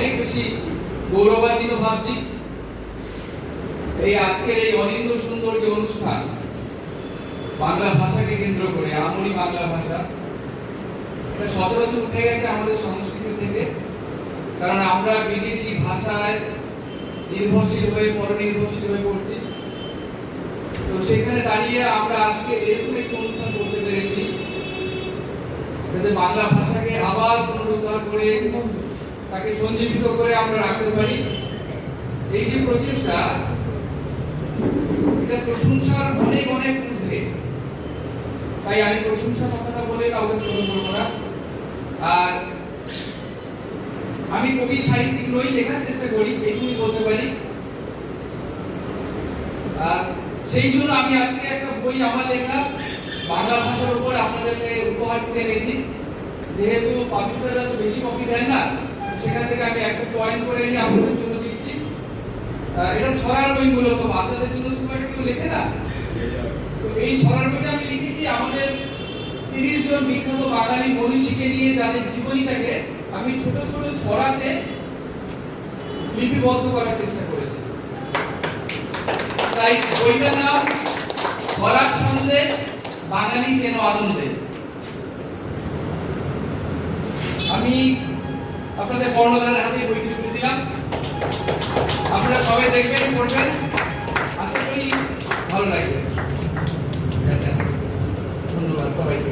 অনেক বেশি গৌরবান্বিত ভাবছি। এই আজকের এই অনিন্দ সুন্দর যে অনুষ্ঠান বাংলা ভাষাকে কেন্দ্র করে, আমলি বাংলা ভাষা, এটা সচরাচর উঠে গেছে আমাদের সংস্কৃতি থেকে। কারণ আমরা বিদেশি ভাষায় নির্ভরশীল হয়ে পরনির্ভরশীল হয়ে পড়ছি। তো সেখানে দাঁড়িয়ে আমরা আজকে এরকম একটি অনুষ্ঠান করতে পেরেছি যাতে বাংলা ভাষাকে আবার পুনরুদ্ধার করে তাকে সঞ্জীবিত করে আমরা রাখতে পারি। এই যে প্রচেষ্টা, এটা প্রশংসার অনেক অনেক ঊর্ধ্বে। তাই আমি প্রশংসার কথাটা বলে কাউকে ছোট করবো না। আর আমি কবি সাহিত্যিক নই, লেখার চেষ্টা করি, এইটুকুই বলতে পারি। আর সেই জন্য আমি আজকে একটা বই আমার লেখা বাংলা ভাষার উপর আপনাদেরকে উপহার দিতে এনেছি। যেহেতু পাবলিশাররা তো বেশি কপি দেয় না, সেখান থেকে আমি একটা চয়ন করে এনে আপনাদের জন্য দিচ্ছি। এটা ছড়ার বই, মূলত বাচ্চাদের জন্য তো একটা কেউ লেখে না। তো এই ছড়ার বইটা আমি লিখেছি আমাদের 30 জন বিখ্যাত বাঙালি মনীষীকে নিয়ে, যাদের জীবনীটাকে আমি ছোট ছোট ছড়াতে লিপিবদ্ধ করার চেষ্টা করেছি। তাই বইটার নাম ছড়ার ছন্দে বাঙালি যেন আনন্দে। আমি আপনাদের কর্ণধারের হাতে বইটি তুলে দিলাম। আপনারা সবাই দেখবেন, পড়বেন, আশা করি ভালো লাগবে। ধন্যবাদ সবাইকে।